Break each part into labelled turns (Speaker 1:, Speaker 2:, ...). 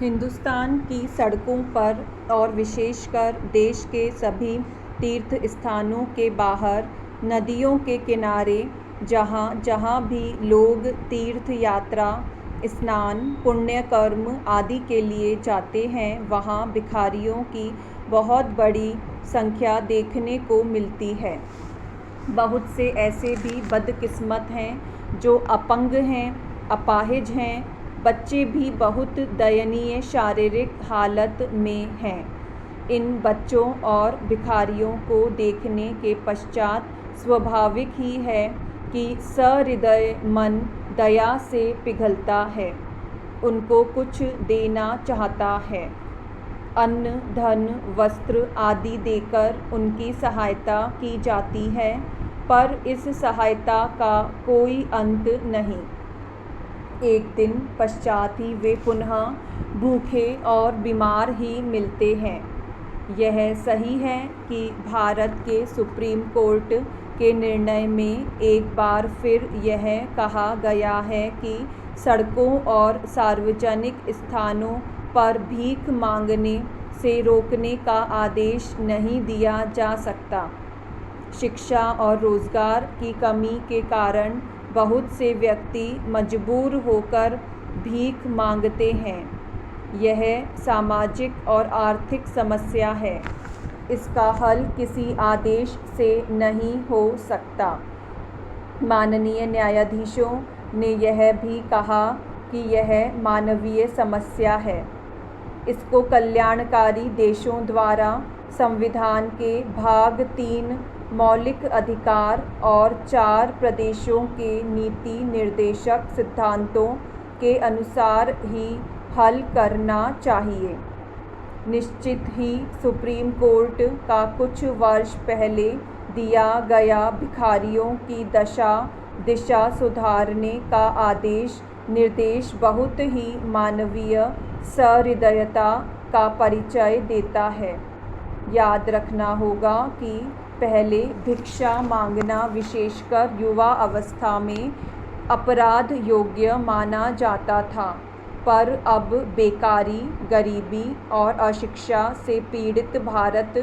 Speaker 1: हिंदुस्तान की सड़कों पर और विशेषकर देश के सभी तीर्थ स्थानों के बाहर, नदियों के किनारे, जहाँ जहाँ भी लोग तीर्थ यात्रा, स्नान, पुण्य कर्म आदि के लिए जाते हैं, वहाँ भिखारियों की बहुत बड़ी संख्या देखने को मिलती है। बहुत से ऐसे भी बदकिस्मत हैं जो अपंग हैं, अपाहिज हैं, बच्चे भी बहुत दयनीय शारीरिक हालत में हैं। इन बच्चों और भिखारियों को देखने के पश्चात स्वाभाविक ही है कि सहृदय मन दया से पिघलता है, उनको कुछ देना चाहता है। अन्न, धन, वस्त्र आदि देकर उनकी सहायता की जाती है, पर इस सहायता का कोई अंत नहीं। एक दिन पश्चात ही वे पुनः भूखे और बीमार ही मिलते हैं। यह सही है कि भारत के सुप्रीम कोर्ट के निर्णय में एक बार फिर यह कहा गया है कि सड़कों और सार्वजनिक स्थानों पर भीख मांगने से रोकने का आदेश नहीं दिया जा सकता। शिक्षा और रोजगार की कमी के कारण बहुत से व्यक्ति मजबूर होकर भीख मांगते हैं। यह सामाजिक और आर्थिक समस्या है। इसका हल किसी आदेश से नहीं हो सकता। माननीय न्यायाधीशों ने यह भी कहा कि यह मानवीय समस्या है। इसको कल्याणकारी देशों द्वारा संविधान के भाग 3 मौलिक अधिकार और 4 प्रदेशों के नीति निर्देशक सिद्धांतों के अनुसार ही हल करना चाहिए। निश्चित ही सुप्रीम कोर्ट का कुछ वर्ष पहले दिया गया भिखारियों की दिशा सुधारने का आदेश निर्देश बहुत ही मानवीय सहृदयता का परिचय देता है। याद रखना होगा कि पहले भिक्षा मांगना विशेषकर युवा अवस्था में अपराध योग्य माना जाता था, पर अब बेकारी, गरीबी और अशिक्षा से पीड़ित भारत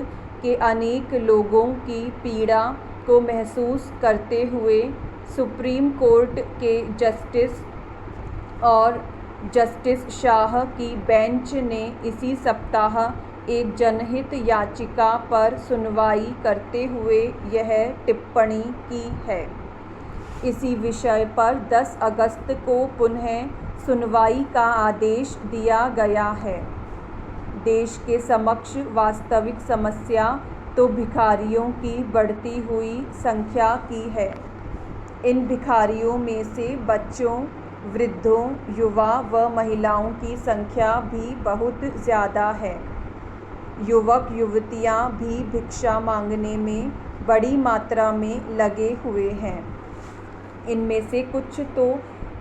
Speaker 1: के अनेक लोगों की पीड़ा को महसूस करते हुए सुप्रीम कोर्ट के जस्टिस शाह की बेंच ने इसी सप्ताह एक जनहित याचिका पर सुनवाई करते हुए यह टिप्पणी की है। इसी विषय पर 10 अगस्त को पुनः सुनवाई का आदेश दिया गया है। देश के समक्ष वास्तविक समस्या तो भिखारियों की बढ़ती हुई संख्या की है। इन भिखारियों में से बच्चों, वृद्धों, युवा व महिलाओं की संख्या भी बहुत ज़्यादा है। युवक युवतियां भी भिक्षा मांगने में बड़ी मात्रा में लगे हुए हैं। इनमें से कुछ तो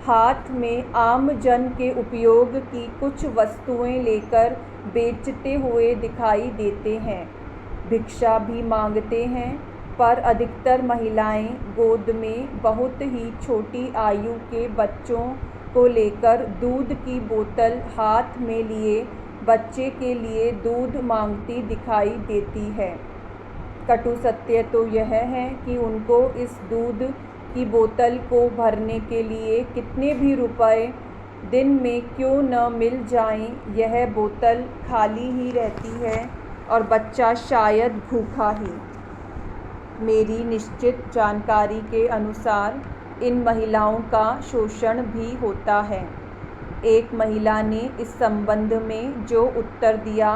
Speaker 1: हाथ में आम जन के उपयोग की कुछ वस्तुएं लेकर बेचते हुए दिखाई देते हैं। भिक्षा भी मांगते हैं, पर अधिकतर महिलाएं गोद में बहुत ही छोटी आयु के बच्चों को लेकर दूध की बोतल हाथ में लिए बच्चे के लिए दूध मांगती दिखाई देती है। कटु सत्य तो यह है कि उनको इस दूध की बोतल को भरने के लिए कितने भी रुपए दिन में क्यों न मिल जाएं, यह बोतल खाली ही रहती है और बच्चा शायद भूखा ही। मेरी निश्चित जानकारी के अनुसार इन महिलाओं का शोषण भी होता है। एक महिला ने इस संबंध में जो उत्तर दिया,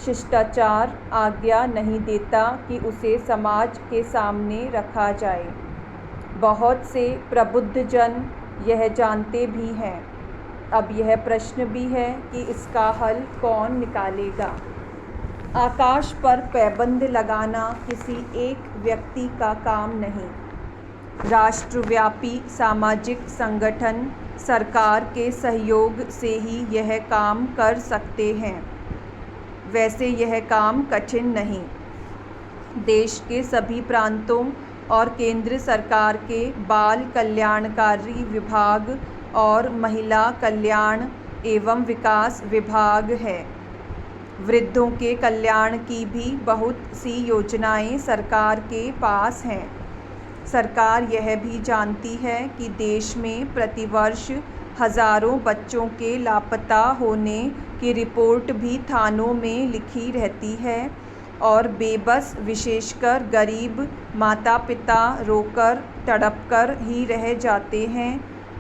Speaker 1: शिष्टाचार आज्ञा नहीं देता कि उसे समाज के सामने रखा जाए। बहुत से प्रबुद्ध जन यह जानते भी हैं। अब यह प्रश्न भी है कि इसका हल कौन निकालेगा। आकाश पर पैबंद लगाना किसी एक व्यक्ति का काम नहीं। राष्ट्रव्यापी सामाजिक संगठन सरकार के सहयोग से ही यह काम कर सकते हैं। वैसे यह काम कठिन नहीं। देश के सभी प्रांतों और केंद्र सरकार के बाल कल्याणकारी विभाग और महिला कल्याण एवं विकास विभाग है। वृद्धों के कल्याण की भी बहुत सी योजनाएं सरकार के पास हैं। सरकार यह भी जानती है कि देश में प्रतिवर्ष हज़ारों बच्चों के लापता होने की रिपोर्ट भी थानों में लिखी रहती है और बेबस विशेषकर गरीब माता पिता रोकर तड़पकर ही रह जाते हैं,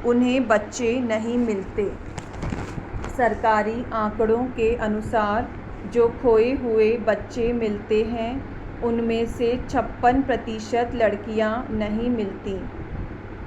Speaker 1: उन्हें बच्चे नहीं मिलते। सरकारी आंकड़ों के अनुसार जो खोए हुए बच्चे मिलते हैं उनमें से 56% लड़कियां नहीं मिलती।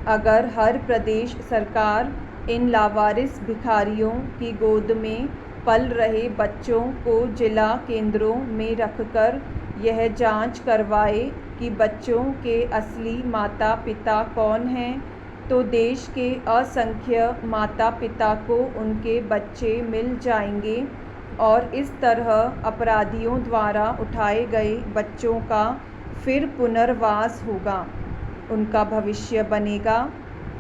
Speaker 1: अगर हर प्रदेश सरकार इन लावारिस भिखारियों की गोद में पल रहे बच्चों को जिला केंद्रों में रखकर यह जांच करवाए कि बच्चों के असली माता पिता कौन हैं, तो देश के असंख्य माता पिता को उनके बच्चे मिल जाएंगे और इस तरह अपराधियों द्वारा उठाए गए बच्चों का फिर पुनर्वास होगा, उनका भविष्य बनेगा,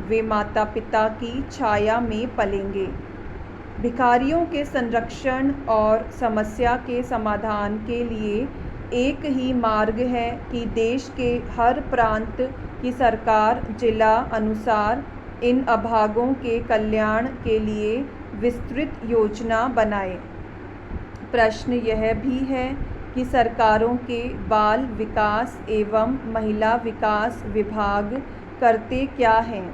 Speaker 1: वे माता पिता की छाया में पलेंगे। भिखारियों के संरक्षण और समस्या के समाधान के लिए एक ही मार्ग है कि देश के हर प्रांत की सरकार जिला अनुसार इन अभागों के कल्याण के लिए विस्तृत योजना बनाए। प्रश्न यह भी है कि सरकारों के बाल विकास एवं महिला विकास विभाग करते क्या हैं?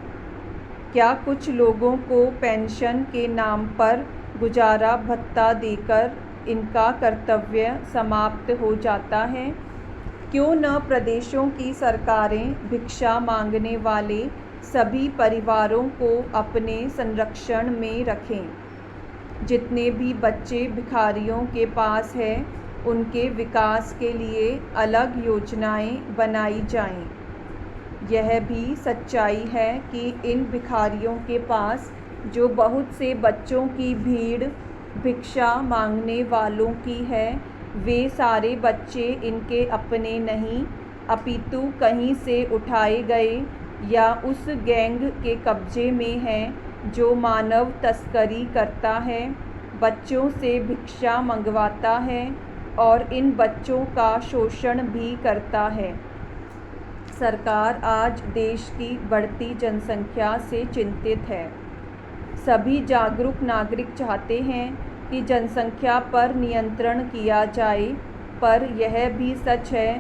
Speaker 1: क्या कुछ लोगों को पेंशन के नाम पर गुजारा भत्ता देकर इनका कर्तव्य समाप्त हो जाता है? क्यों न प्रदेशों की सरकारें भिक्षा मांगने वाले सभी परिवारों को अपने संरक्षण में रखें। जितने भी बच्चे भिखारियों के पास हैं उनके विकास के लिए अलग योजनाएं बनाई जाएं। यह भी सच्चाई है कि इन भिखारियों के पास जो बहुत से बच्चों की भीड़ भिक्षा मांगने वालों की है, वे सारे बच्चे इनके अपने नहीं अपितु कहीं से उठाए गए या उस गैंग के कब्जे में हैं जो मानव तस्करी करता है, बच्चों से भिक्षा मंगवाता है और इन बच्चों का शोषण भी करता है। सरकार आज देश की बढ़ती जनसंख्या से चिंतित है। सभी जागरूक नागरिक चाहते हैं कि जनसंख्या पर नियंत्रण किया जाए, पर यह भी सच है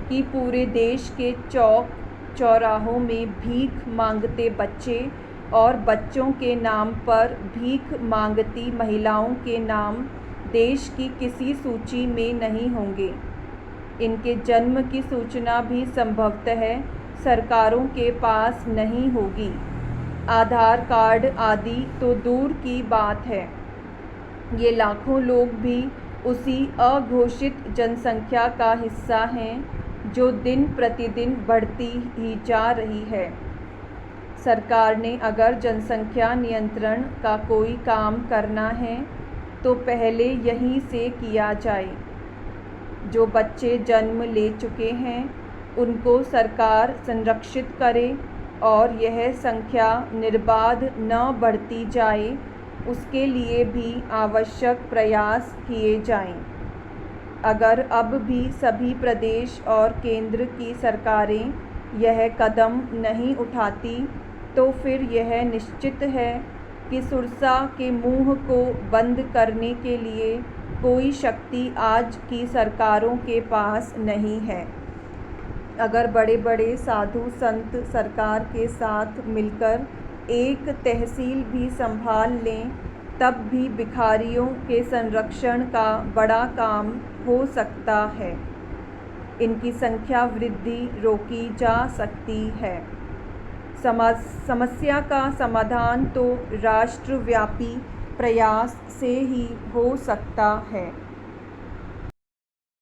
Speaker 1: कि पूरे देश के चौक चौराहों में भीख मांगते बच्चे और बच्चों के नाम पर भीख मांगती महिलाओं के नाम देश की किसी सूची में नहीं होंगे। इनके जन्म की सूचना भी संभवतः सरकारों के पास नहीं होगी। आधार कार्ड आदि तो दूर की बात है, ये लाखों लोग भी उसी अघोषित जनसंख्या का हिस्सा हैं जो दिन प्रतिदिन बढ़ती ही जा रही है। सरकार ने अगर जनसंख्या नियंत्रण का कोई काम करना है तो पहले यहीं से किया जाए। जो बच्चे जन्म ले चुके हैं उनको सरकार संरक्षित करे और यह संख्या निर्बाध न बढ़ती जाए, उसके लिए भी आवश्यक प्रयास किए जाएं। अगर अब भी सभी प्रदेश और केंद्र की सरकारें यह कदम नहीं उठाती तो फिर यह निश्चित है कि सुरसा के मुंह को बंद करने के लिए कोई शक्ति आज की सरकारों के पास नहीं है। अगर बड़े बड़े साधु संत सरकार के साथ मिलकर एक तहसील भी संभाल लें, तब भी भिखारियों के संरक्षण का बड़ा काम हो सकता है। इनकी संख्या वृद्धि रोकी जा सकती है। समस्या का समाधान तो राष्ट्रव्यापी प्रयास से ही हो सकता है।